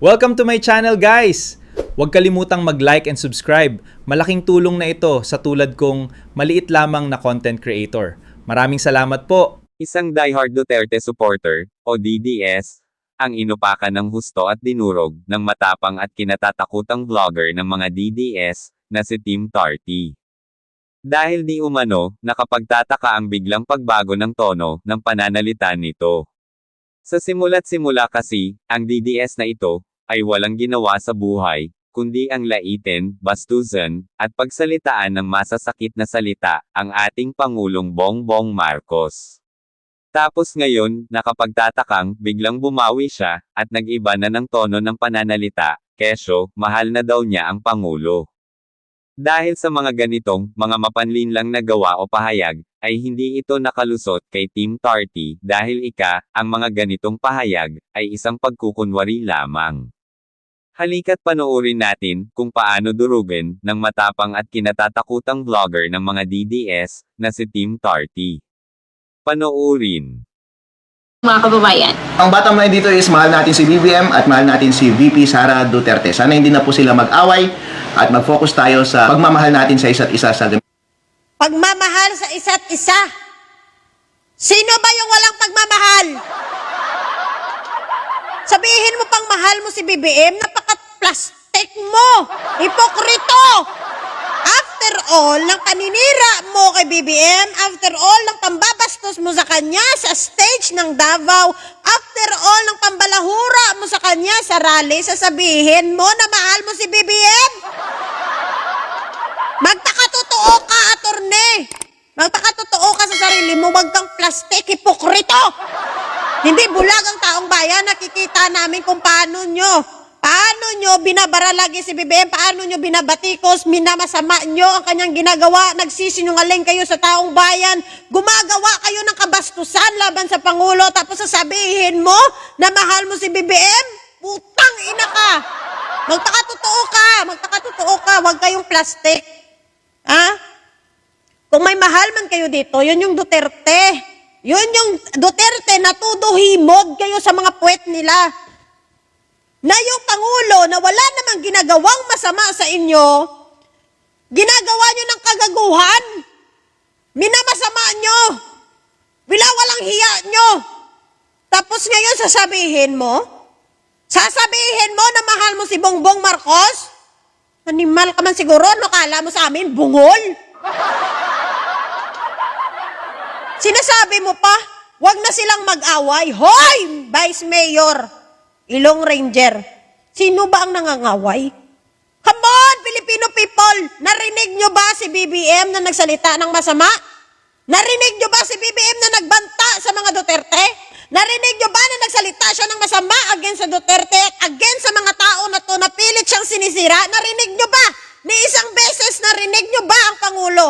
Welcome to my channel, guys! Huwag kalimutang mag-like and subscribe. Malaking tulong na ito sa tulad kong maliit lamang na content creator. Maraming salamat po! Isang diehard Duterte supporter, o DDS, ang inupakan ng husto at dinurog ng matapang at kinatatakutang vlogger ng mga DDS, na si Team Tarty. Dahil di umano, nakapagtataka ang biglang pagbago ng tono ng pananalita nito. Sa simula't simula kasi, ang DDS na ito, ay walang ginawa sa buhay, kundi ang laitin, bastusan, at pagsalitaan ng masasakit na salita, ang ating Pangulong Bongbong Marcos. Tapos ngayon, nakapagtatakang, biglang bumawi siya, at nag-iba na ng tono ng pananalita, kesyo, mahal na daw niya ang Pangulo. Dahil sa mga ganitong, mga mapanlinlang na gawa o pahayag, ay hindi ito nakalusot kay Team Tarty, dahil ang mga ganitong pahayag, ay isang pagkukunwari lamang. Halika't panoorin natin, kung paano durugin, ng matapang at kinatatakutang vlogger ng mga DDS, na si Team Tarty. Panoorin. Mga kababayan. Ang bottom line dito is mahal natin si BBM at mahal natin si VP Sara Duterte. Sana hindi na po sila mag-away at mag-focus tayo sa pagmamahal natin sa isa't isa sa pagmamahal sa isa't isa. Sino ba yung walang pagmamahal? Sabihin mo pang mahal mo si BBM, napaka-plastic mo, hipokrito. After all, ng paninira mo kay BBM, after all, ng pambabastos mo sa kanya sa stage ng Davao, after all, ng pambalahura mo sa kanya sa rally, sasabihin mo na mahal mo si BBM? Magpakatotoo ka, attorney. Magpakatotoo ka sa sarili mo, wag kang plastic, hipokrito. Hindi bulag ang taong bayan, nakikita namin kung paano nyo binabara lagi si BBM, paano nyo binabatikos, minamasama nyo ang kanyang ginagawa, nagsisinungaling kayo sa taong bayan, gumagawa kayo ng kabastusan laban sa Pangulo, tapos sasabihin mo na mahal mo si BBM? Putang ina ka! Magpakatotoo ka, wag kayong plastic. Ha? Kung may mahal man kayo dito, yun yung Duterte. Yun yung Duterte na tuduhimod kayo sa mga puwet nila. Na yung Pangulo na wala namang ginagawang masama sa inyo, ginagawa nyo ng kagaguhan. Minamasama nyo. Walang hiya nyo. Tapos ngayon sasabihin mo na mahal mo si Bongbong Marcos? Animal ka man siguro, ano kala mo sa amin? Bungol? Sinasabi mo pa, wag na silang mag-away. Hoy! Vice Mayor, Ilong Ranger, sino ba ang nangangaway? Come on, Filipino people! Narinig nyo ba si BBM na nagsalita ng masama? Narinig nyo ba si BBM na nagbanta sa mga Duterte? Narinig nyo ba na nagsalita siya ng masama against sa Duterte, against sa mga tao na to, na pilit siyang sinisira? Narinig nyo ba? Ni isang beses narinig nyo ba ang Pangulo?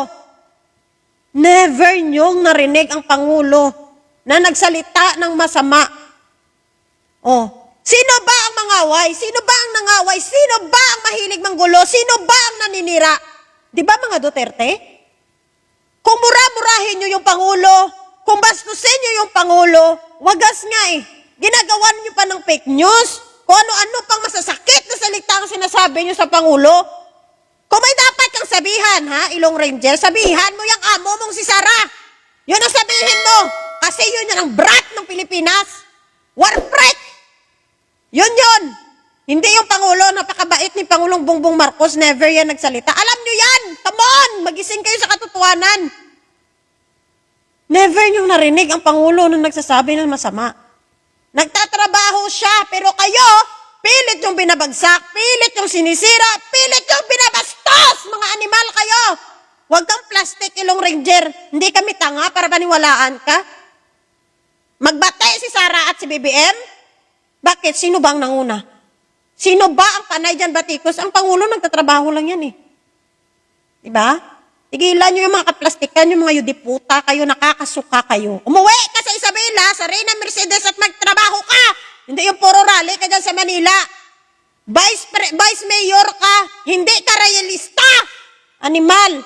Never nyong narinig ang Pangulo na nagsalita ng masama. Oh, sino ba ang mangaway? Sino ba ang nangaway? Sino ba ang mahilig manggulo? Sino ba ang naninira? Di ba mga Duterte? Kung mura-murahin nyo yung Pangulo, kung bastusin nyo yung Pangulo, wagas nga eh. Ginagawan nyo pa ng fake news. Kung ano-ano pang masasakit na salita ang sinasabi nyo sa Pangulo. Kung may dapat kang sabihan, ha, Ilong Ranger, sabihan mo yung amo mong si Sara. Yun ang sabihin mo. Kasi yun ang brat ng Pilipinas. War freak. Yun. Hindi yung Pangulo, napakabait ni Pangulong Bongbong Marcos, never yan nagsalita. Alam nyo yan. Come on, magising kayo sa katotohanan. Never nyo narinig ang Pangulo na nagsasabi ng masama. Nagtatrabaho siya, pero kayo, pilit yung binabagsak, pilit yung sinisira, pilit yung binabastos! Mga animal kayo! Huwag kang plastic, Ilong Ranger. Hindi kami tanga para paniwalaan ka. Magbatay si Sara at si BBM? Bakit? Sino ba ang nanguna? Sino ba ang panay dyan, batikos? Ang Pangulo nagtatrabaho lang yan eh. Diba? Tigilan nyo yung mga kaplastikan, yung mga yudiputa kayo, nakakasuka kayo. Umuwi ka sa Isabela, sa Reyna Mercedes at magtrabaho ka! Hindi yung puro rally ka dyan sa Manila. Vice Mayor ka, hindi ka realista. Animal.